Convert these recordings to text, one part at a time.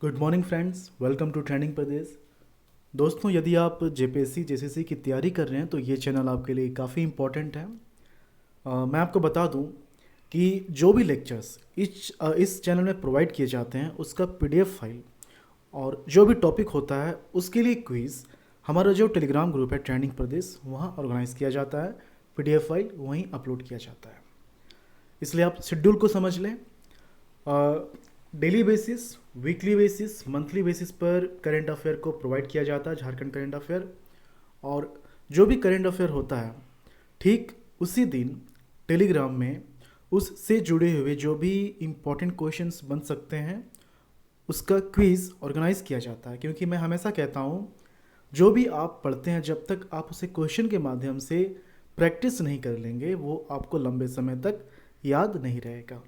Good morning friends, welcome to trending Pradesh. दोस्तों, यदि आप जेपीएससी जेसीसी की तैयारी कर रहे हैं तो ये चैनल आपके लिए काफ़ी इम्पोर्टेंट है। मैं आपको बता दूं कि जो भी लेक्चर्स इस चैनल में प्रोवाइड किए जाते हैं उसका पीडीएफ फाइल और जो भी टॉपिक होता है उसके लिए क्विज़ हमारा जो टेलीग्राम ग्रुप है ट्रेंडिंग प्रदेश वहाँ ऑर्गेनाइज़ किया जाता है। पीडीएफ फाइल वहीं अपलोड किया जाता है, इसलिए आप शेड्यूल को समझ लें। Daily basis, weekly basis, monthly basis पर करंट अफेयर को प्रोवाइड किया जाता है, झारखंड करंट अफेयर। और जो भी करंट अफेयर होता है ठीक उसी दिन टेलीग्राम में उससे जुड़े हुए जो भी इम्पोर्टेंट क्वेश्चंस बन सकते हैं उसका क्विज़ ऑर्गेनाइज किया जाता है। क्योंकि मैं हमेशा कहता हूँ जो भी आप पढ़ते हैं जब तक आप उसे क्वेश्चन के माध्यम से प्रैक्टिस नहीं कर लेंगे वो आपको लंबे समय तक याद नहीं रहेगा।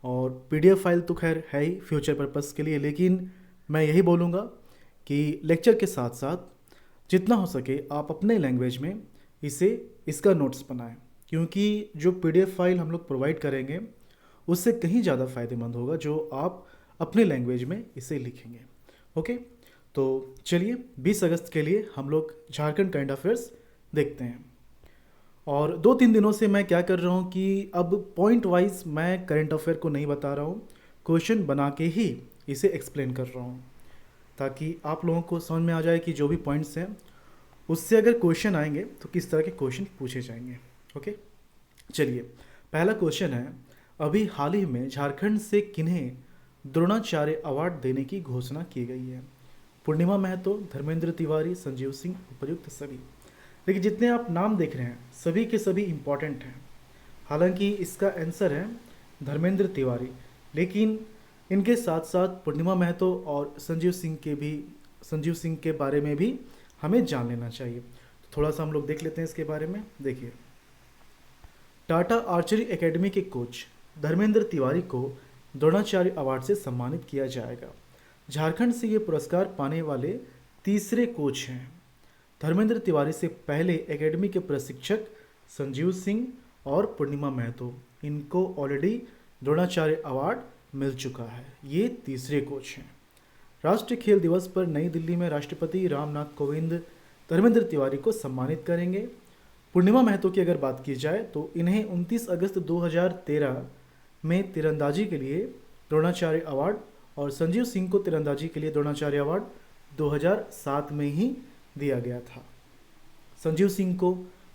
और पीडीएफ फाइल तो खैर है ही फ्यूचर पर्पस के लिए, लेकिन मैं यही बोलूँगा कि लेक्चर के साथ साथ जितना हो सके आप अपने लैंग्वेज में इसका नोट्स बनाएं, क्योंकि जो पीडीएफ फाइल हम लोग प्रोवाइड करेंगे उससे कहीं ज़्यादा फ़ायदेमंद होगा जो आप अपने लैंग्वेज में इसे लिखेंगे। ओके, तो चलिए 20 अगस्त के लिए हम लोग झारखंड करंट अफेयर्स देखते हैं। और 2-3 दिनों से मैं क्या कर रहा हूँ कि अब पॉइंट वाइज मैं करंट अफेयर को नहीं बता रहा हूँ, क्वेश्चन बना के ही इसे एक्सप्लेन कर रहा हूँ ताकि आप लोगों को समझ में आ जाए कि जो भी पॉइंट्स हैं उससे अगर क्वेश्चन आएंगे तो किस तरह के क्वेश्चन पूछे जाएंगे। ओके, चलिए पहला क्वेश्चन है, अभी हाल ही में झारखंड से किन्हें द्रोणाचार्य अवार्ड देने की घोषणा की गई है? पूर्णिमा महतो, धर्मेंद्र तिवारी, संजीव सिंह, उपर्युक्त सभी। देखिए जितने आप नाम देख रहे हैं सभी के सभी इम्पॉर्टेंट हैं। हालांकि इसका आंसर है धर्मेंद्र तिवारी, लेकिन इनके साथ साथ पूर्णिमा महतो और संजीव सिंह के बारे में भी हमें जान लेना चाहिए। तो थोड़ा सा हम लोग देख लेते हैं इसके बारे में। देखिए, टाटा आर्चरी एकेडमी के कोच धर्मेंद्र तिवारी को द्रोणाचार्य अवार्ड से सम्मानित किया जाएगा। झारखंड से ये पुरस्कार पाने वाले तीसरे कोच हैं। धर्मेंद्र तिवारी से पहले एकेडमी के प्रशिक्षक संजीव सिंह और पूर्णिमा महतो, इनको ऑलरेडी द्रोणाचार्य अवार्ड मिल चुका है, ये तीसरे कोच हैं। राष्ट्रीय खेल दिवस पर नई दिल्ली में राष्ट्रपति रामनाथ कोविंद धर्मेंद्र तिवारी को सम्मानित करेंगे। पूर्णिमा महतो की अगर बात की जाए तो इन्हें 29 अगस्त 2013 में तीरंदाजी के लिए द्रोणाचार्य अवार्ड और संजीव सिंह को तीरंदाजी के लिए द्रोणाचार्य अवार्ड 2007 में ही दिया गया था। संजीव सिंह को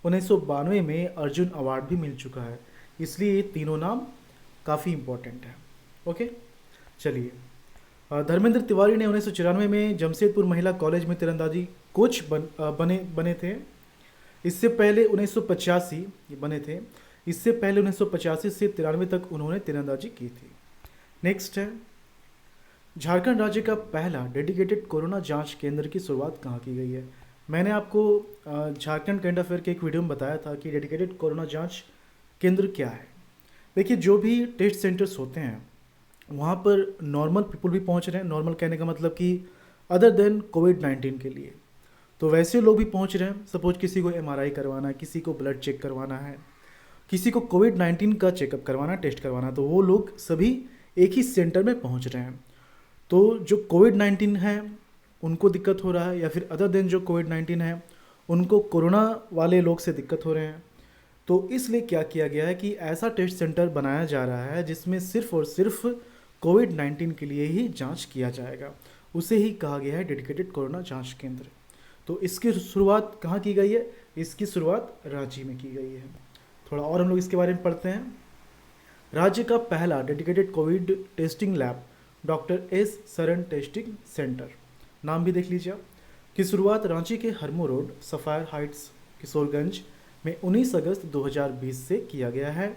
1992 में अर्जुन अवार्ड भी मिल चुका है, इसलिए ये तीनों नाम काफ़ी इम्पोर्टेंट है। ओके, चलिए धर्मेंद्र तिवारी ने 1994 में जमशेदपुर महिला कॉलेज में तीरंदाजी कोच बने थे। इससे पहले 1985 बने थे। इससे पहले 1985 से 93 तक उन्होंने तीरंदाजी की थी। नेक्स्ट है, झारखंड राज्य का पहला डेडिकेटेड कोरोना जांच केंद्र की शुरुआत कहाँ की गई है? मैंने आपको झारखंड करंट अफेयर के एक वीडियो में बताया था कि डेडिकेटेड कोरोना जांच केंद्र क्या है। देखिए, जो भी टेस्ट सेंटर्स होते हैं वहाँ पर नॉर्मल पीपल भी पहुँच रहे हैं। नॉर्मल कहने का मतलब कि अदर देन कोविड-19 के लिए, तो वैसे लोग भी पहुँच रहे हैं। सपोज किसी को एमआरआई करवाना है, किसी को ब्लड चेक करवाना है, किसी को कोविड-19 का चेकअप करवाना, टेस्ट करवाना, तो वो लोग सभी एक ही सेंटर में पहुँच रहे हैं। तो जो कोविड-19 है उनको दिक्कत हो रहा है, या फिर अदर देन जो कोविड-19 है उनको कोरोना वाले लोग से दिक्कत हो रहे हैं। तो इसलिए क्या किया गया है कि ऐसा टेस्ट सेंटर बनाया जा रहा है जिसमें सिर्फ और सिर्फ कोविड-19 के लिए ही जांच किया जाएगा। उसे ही कहा गया है डेडिकेटेड कोरोना जांच केंद्र। तो इसकी शुरुआत कहाँ की गई है? इसकी शुरुआत रांची में की गई है। थोड़ा और हम लोग इसके बारे में पढ़ते हैं। राज्य का पहला dedicated Covid testing lab doctor S Saran testing centre, नाम भी देख लीजिए आप, की शुरुआत रांची के Harmu road, sapphire Heights, Kishorganj में 19 अगस्त 2020 से किया गया है।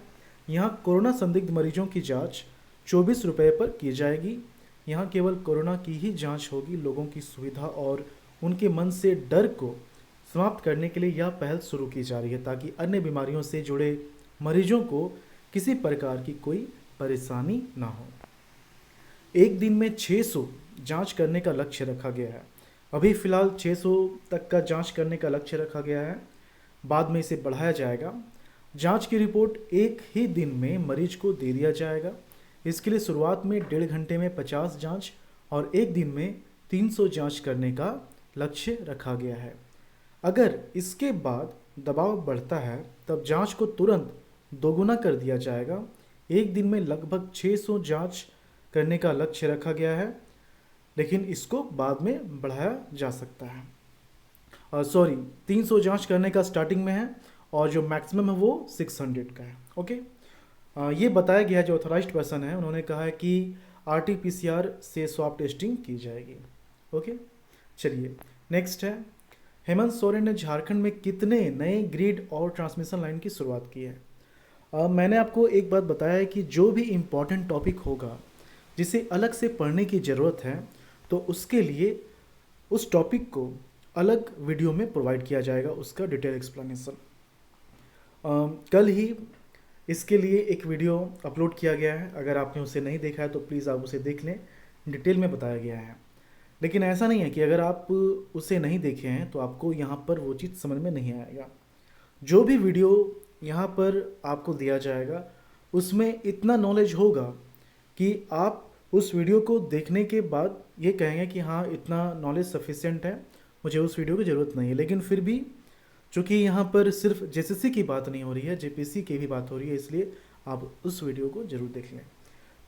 यहाँ कोरोना संदिग्ध मरीजों की जांच 24 रुपये पर की जाएगी। यहाँ केवल कोरोना की ही जांच होगी। लोगों की सुविधा और उनके मन से डर को समाप्त करने के लिए यह पहल शुरू की जा रही है ताकि अन्य बीमारियों से जुड़े मरीजों को किसी प्रकार की कोई परेशानी ना हो। एक दिन में 600 जांच करने का लक्ष्य रखा गया है। अभी फ़िलहाल 600 तक का जांच करने का लक्ष्य रखा गया है, बाद में इसे बढ़ाया जाएगा। जांच की रिपोर्ट एक ही दिन में मरीज को दे दिया जाएगा। इसके लिए शुरुआत में 1.5 घंटे में 50 जांच और एक दिन में 300 जांच करने का लक्ष्य रखा गया है। अगर इसके बाद दबाव बढ़ता है तब जांच को तुरंत दोगुना कर दिया जाएगा। एक दिन में लगभग 600 जांच करने का लक्ष्य रखा गया है, लेकिन इसको बाद में बढ़ाया जा सकता है। 300 जांच करने का स्टार्टिंग में है और जो मैक्सिमम है वो 600 का है। ओके, ये बताया गया है, जो ऑथराइज्ड पर्सन है उन्होंने कहा है कि RT-PCR से स्वैब टेस्टिंग की जाएगी। ओके, चलिए नेक्स्ट है, हेमंत सोरेन ने झारखंड में कितने नए ग्रिड और ट्रांसमिशन लाइन की शुरुआत की है। मैंने आपको एक बात बताया है कि जो भी इम्पोर्टेंट टॉपिक होगा जिसे अलग से पढ़ने की ज़रूरत है तो उसके लिए उस टॉपिक को अलग वीडियो में प्रोवाइड किया जाएगा, उसका डिटेल एक्सप्लेनेशन। कल ही इसके लिए एक वीडियो अपलोड किया गया है, अगर आपने उसे नहीं देखा है तो प्लीज़ आप उसे देख लें, डिटेल में बताया गया है। लेकिन ऐसा नहीं है कि अगर आप उसे नहीं देखे हैं तो आपको यहाँ पर वो चीज़ समझ में नहीं आएगा। जो भी वीडियो यहाँ पर आपको दिया जाएगा उसमें इतना नॉलेज होगा कि आप उस वीडियो को देखने के बाद ये कहेंगे कि हाँ, इतना नॉलेज सफिशिएंट है, मुझे उस वीडियो की ज़रूरत नहीं है। लेकिन फिर भी चूँकि यहाँ पर सिर्फ JCC की बात नहीं हो रही है, JPC की भी बात हो रही है, इसलिए आप उस वीडियो को ज़रूर देख लें।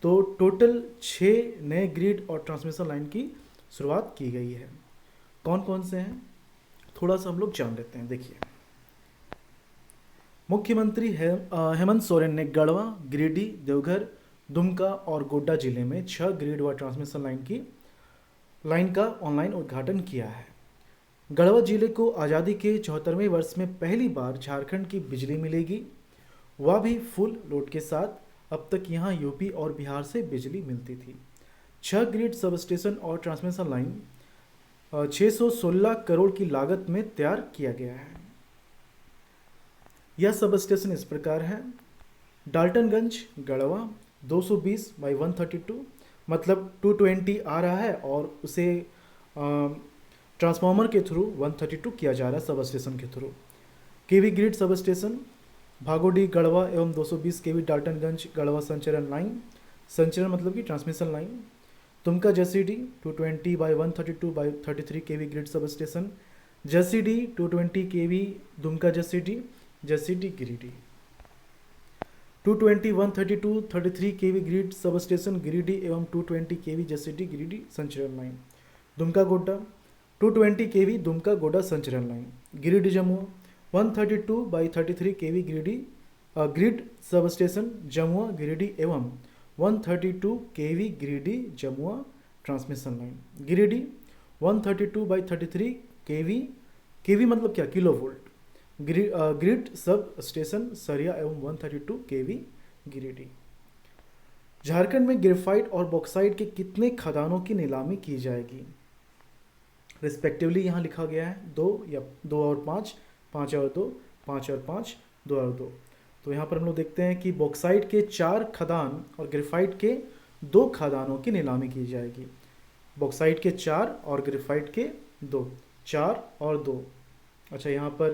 तो टोटल 6 नए ग्रिड और ट्रांसमिशन लाइन की शुरुआत की गई है। कौन कौन से हैं थोड़ा सा हम लोग जान लेते हैं। देखिए, मुख्यमंत्री हेमंत सोरेन ने गढ़वा, गिरिडीह, देवघर, दुमका और गोड्डा जिले में 6 ग्रिड व ट्रांसमिशन लाइन का ऑनलाइन उद्घाटन किया है। गढ़वा जिले को आज़ादी के 74वें वर्ष में पहली बार झारखंड की बिजली मिलेगी, वह भी फुल लोड के साथ। अब तक यहाँ यूपी और बिहार से बिजली मिलती थी। 6 ग्रिड सब स्टेशन और ट्रांसमिशन लाइन 616 करोड़ की लागत में तैयार किया गया है। यह सब स्टेशन इस प्रकार है: डाल्टनगंज गढ़वा 220/132, मतलब 220 आ रहा है और उसे ट्रांसफार्मर के थ्रू 132 किया जा रहा है सब स्टेशन के थ्रू। केवी ग्रिड सब स्टेशन भागोडी गढ़वा एवं 220 केवी डाल्टनगंज गढ़वा संचरण लाइन, संचरण मतलब कि transmission line. Dumka Jasidih 220/132/33 KV grid sub station, Jasidih 220 KV Dumka Jasidih Giridih. 220/132/33 KV grid sub station Giridih एवं 220 केवी जसीडी गिरिडीह संचरण लाइन। दुमका गोड्डा 220 केवी दुमका गोड्डा संचरण line. Giridih Jamua 132/33 KV grid sub station Jamua Giridih एवं 132 KV Giridih Jamua transmission line. Giridih 132/33 KV मतलब क्या, kilo volt, grid sub station Sariya एवं 132 केवी गिरिडीह। झारखंड में ग्रेफाइट और बॉक्साइट के कितने खदानों की नीलामी की जाएगी रिस्पेक्टिवली, यहाँ लिखा गया है 2 और 5, 5 और 2, 5 और 5, 2 और 2। तो यहाँ पर हम लोग देखते हैं कि बॉक्साइट के 4 खदान और ग्रेफाइट के 2 खदानों की नीलामी की जाएगी। बॉक्साइट के 4 और ग्रेफाइट के 2, 4 और 2। अच्छा, यहाँ पर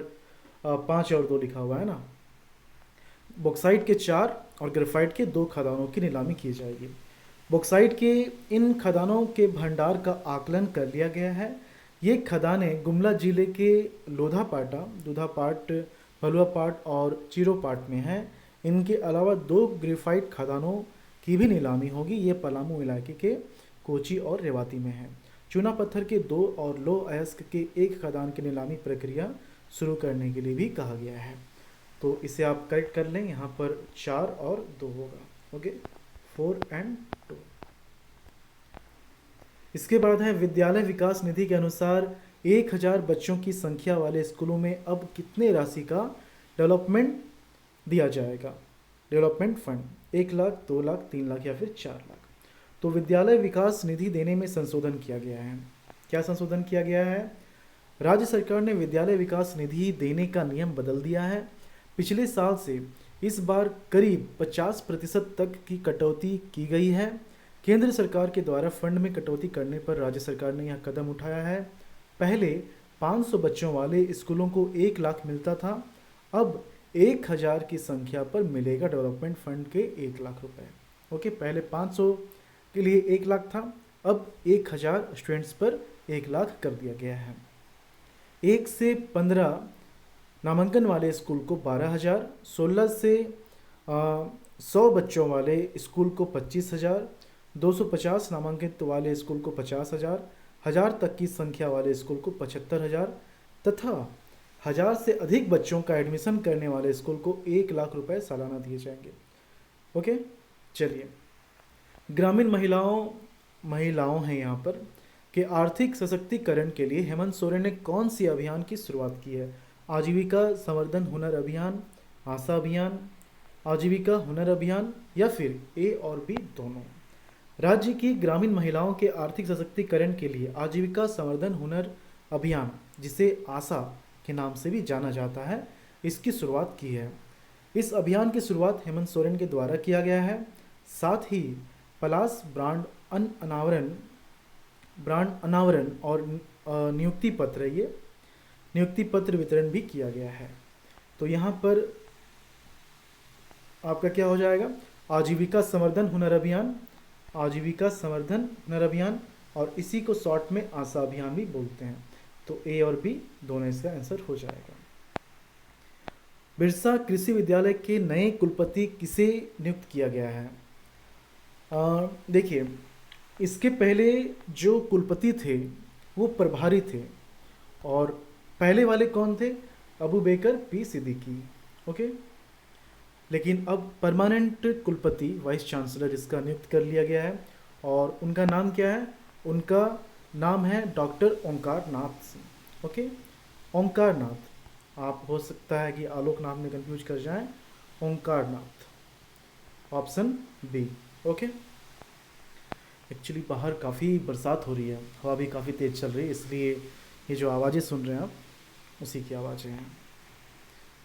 5 और 2 लिखा हुआ है ना। बॉक्साइट के 4 और ग्रेफाइट के 2 खदानों की नीलामी की जाएगी। बॉक्साइट के इन खदानों के भंडार का आकलन कर लिया गया है। ये खदानें गुमला जिले के लोधापाटा, दूधापाट, भलुआपाट और चिरोपाट में हैं। इनके अलावा 2 ग्रेफाइट खदानों की भी नीलामी होगी। ये पलामू इलाके के कोची और रेवाती में है। चूना पत्थर के 2 और लो अयस्क के 1 खदान की नीलामी प्रक्रिया शुरू करने के लिए भी कहा गया है। तो इसे आप करेक्ट कर लें, यहाँ पर 4 और 2 होगा। Okay, 4 and 2। इसके बाद है विद्यालय विकास निधि के अनुसार 1000 बच्चों की संख्या वाले स्कूलों में अब कितने राशि का डेवलपमेंट दिया जाएगा, डेवलपमेंट फंड, 1 लाख, 2 लाख, 3 लाख या फिर 4 लाख। तो विद्यालय विकास निधि देने में संशोधन किया गया है। क्या संशोधन किया गया है? राज्य सरकार ने विद्यालय विकास निधि देने का नियम बदल दिया है। पिछले साल से इस बार करीब 50% तक की कटौती की गई है। केंद्र सरकार के द्वारा फंड में कटौती करने पर राज्य सरकार ने यह कदम उठाया है। पहले 500 बच्चों वाले स्कूलों को 1 लाख मिलता था, अब 1000 की संख्या पर मिलेगा डेवलपमेंट फंड के 1 लाख रुपए। ओके, पहले 500 के लिए 1 लाख था, अब 1000 स्टूडेंट्स पर 1 लाख कर दिया गया है। 1 से 15 नामांकन वाले स्कूल को 12,000, 16 से 100 बच्चों वाले स्कूल को 25,000, 250 नामांकित वाले स्कूल को 50,000, 1000 तक की संख्या वाले स्कूल को 75,000 तथा 1000 से अधिक बच्चों का एडमिशन करने वाले स्कूल को 1 लाख रुपए सालाना दिए जाएंगे। ओके, चलिए, ग्रामीण महिलाओं हैं यहाँ पर कि आर्थिक सशक्तिकरण के लिए हेमंत सोरेन ने कौन सी अभियान की शुरुआत की है? आजीविका संवर्धन हुनर अभियान, आशा अभियान, आजीविका हुनर अभियान या फिर ए और बी दोनों। राज्य की ग्रामीण महिलाओं के आर्थिक सशक्तिकरण के लिए आजीविका संवर्धन हुनर अभियान, जिसे आशा के नाम से भी जाना जाता है, इसकी शुरुआत की है। इस अभियान की शुरुआत हेमंत सोरेन के द्वारा किया गया है। साथ ही पलाश ब्रांड अनावरण और नियुक्ति पत्र वितरण भी किया गया है। तो यहाँ पर आपका क्या हो जाएगा? आजीविका संवर्धन हुनर अभियान, आजीविका संवर्धन हुनर अभियान, और इसी को शॉर्ट में आशा अभियान भी बोलते हैं। तो ए और बी दोनों इसका आंसर हो जाएगा। बिरसा कृषि विद्यालय के नए कुलपति किसे नियुक्त किया गया है? देखिए, इसके पहले जो कुलपति थे वो प्रभारी थे, और पहले वाले कौन थे? Abu baker P Siddiqui. Okay, लेकिन अब परमानेंट कुलपति वाइस चांसलर इसका नियुक्त कर लिया गया है, और उनका नाम क्या है? उनका नाम है डॉक्टर ओंकार नाथ सिंह। ओके, ओंकार नाथ, आप हो सकता है कि आलोक नाम में कंफ्यूज कर जाएं। ओंकार नाथ, ऑप्शन बी। ओके, एक्चुअली बाहर काफ़ी बरसात हो रही है, हवा भी काफ़ी तेज़ चल रही है, इसलिए ये जो आवाज़ें सुन रहे हैं आप, उसी की आवाज़ें हैं।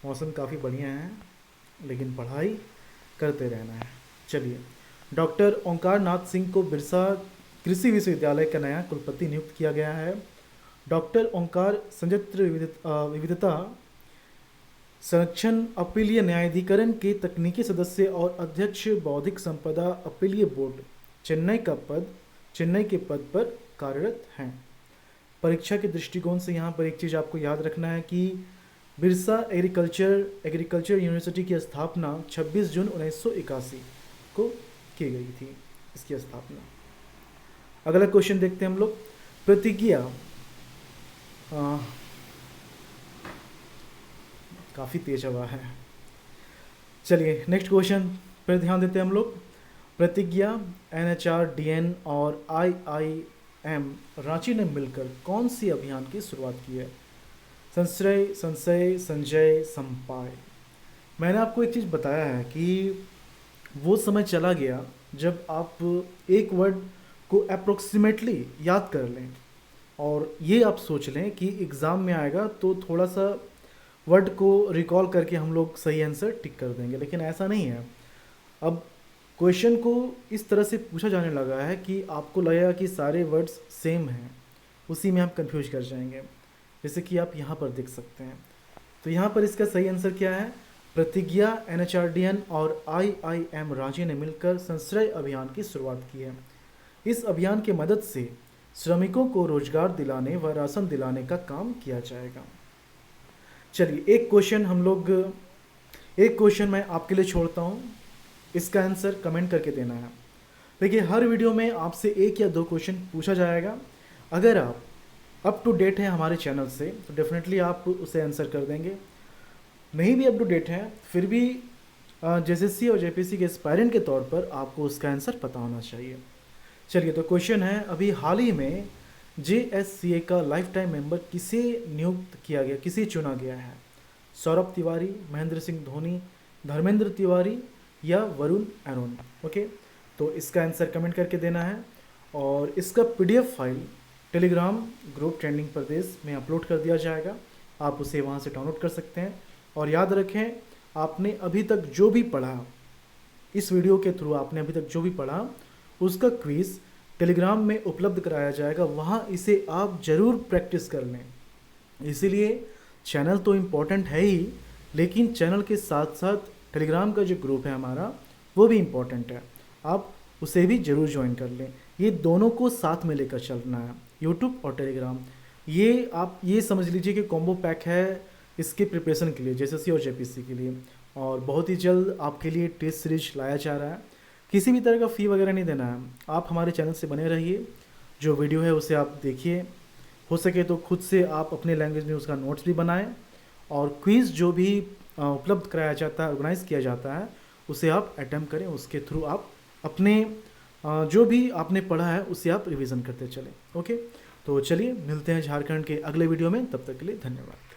मौसम काफ़ी बढ़िया है, लेकिन पढ़ाई करते रहना है। चलिए, डॉक्टर ओंकार नाथ सिंह को बिरसा कृषि विश्वविद्यालय का नया कुलपति नियुक्त किया गया है। डॉक्टर ओंकार संयंत्र विविधता संरक्षण अपीलीय न्यायाधिकरण के तकनीकी सदस्य और अध्यक्ष बौद्धिक संपदा अपीलीय बोर्ड चेन्नई के पद पर कार्यरत हैं। परीक्षा के दृष्टिकोण से यहाँ पर एक चीज़ आपको याद रखना है कि बिरसा एग्रीकल्चर यूनिवर्सिटी की स्थापना 26 जून 1981 को की गई थी, इसकी स्थापना। अगला क्वेश्चन देखते हैं हम लोग। प्रतिज्ञा, काफ़ी तेज हवा है। चलिए, नेक्स्ट क्वेश्चन पर ध्यान देते हैं हम लोग। प्रतिज्ञा, NHRDN और IIM रांची ने मिलकर कौन सी अभियान की शुरुआत की है? संशय, संजय, संपाय। मैंने आपको एक चीज़ बताया है कि वो समय चला गया जब आप एक वर्ड को अप्रोक्सीमेटली याद कर लें, और ये आप सोच लें कि एग्ज़ाम में आएगा तो थोड़ा सा वर्ड को रिकॉल करके हम लोग सही आंसर टिक कर देंगे, लेकिन ऐसा नहीं है। अब क्वेश्चन को इस तरह से पूछा जाने लगा है कि आपको लगेगा कि सारे वर्ड्स सेम हैं, उसी में आप कंफ्यूज कर जाएंगे, जैसे कि आप यहाँ पर देख सकते हैं। तो यहाँ पर इसका सही आंसर क्या है? प्रतिज्ञा, NHRDN और IIM रांची ने मिलकर संश्रय अभियान की शुरुआत की है। इस अभियान की मदद से श्रमिकों को रोजगार दिलाने व राशन दिलाने का काम किया जाएगा। चलिए, एक क्वेश्चन मैं आपके लिए छोड़ता हूँ, इसका आंसर कमेंट करके देना है। देखिए, हर वीडियो में आपसे 1 या 2 क्वेश्चन पूछा जाएगा। अगर आप अप टू डेट हैं हमारे चैनल से तो डेफिनेटली आप उसे आंसर कर देंगे। नहीं भी अप टू डेट हैं, फिर भी JSC और JPSC के एस्पायरेंट के तौर पर आपको उसका आंसर पता होना चाहिए। चलिए, तो क्वेश्चन है, अभी हाल ही में JSCA का लाइफ टाइम मेंबर किसे नियुक्त किया गया, किसे चुना गया है? सौरभ तिवारी, महेंद्र सिंह धोनी, धर्मेंद्र तिवारी या वरुण अरोन? ओके, तो इसका आंसर कमेंट करके देना है, और इसका PDF file Telegram group trending Pradesh में अपलोड कर दिया जाएगा, आप उसे वहाँ से डाउनलोड कर सकते हैं। और याद रखें, आपने अभी तक जो भी पढ़ा, इस वीडियो के थ्रू आपने अभी तक जो भी पढ़ा, उसका क्विज़ टेलीग्राम में उपलब्ध कराया जाएगा, वहाँ इसे आप ज़रूर प्रैक्टिस कर लें। इसीलिए चैनल तो इम्पोर्टेंट है ही, लेकिन चैनल के साथ साथ टेलीग्राम का जो ग्रुप है हमारा, वो भी इम्पोर्टेंट है, आप उसे भी ज़रूर ज्वाइन कर लें। ये दोनों को साथ में लेकर चलना है, यूट्यूब और टेलीग्राम। ये आप ये समझ लीजिए कि कॉम्बो पैक है इसके प्रिपरेशन के लिए, जेएसएससी और जेपीसी के लिए। और बहुत ही जल्द आपके लिए टेस्ट सीरीज लाया जा रहा है। किसी भी तरह का फ़ी वगैरह नहीं देना है, आप हमारे चैनल से बने रहिए, जो वीडियो है उसे आप देखिए, हो सके तो खुद से आप अपने लैंग्वेज में उसका नोट्स भी बनाएं, और क्विज़ जो भी उपलब्ध कराया जाता है, ऑर्गेनाइज़ किया जाता है, उसे आप अटेम्प्ट करें। उसके थ्रू आप अपने जो भी आपने पढ़ा है उसे आप रिवीजन करते चलें। ओके, तो चलिए मिलते हैं झारखंड के अगले वीडियो में, तब तक के लिए धन्यवाद।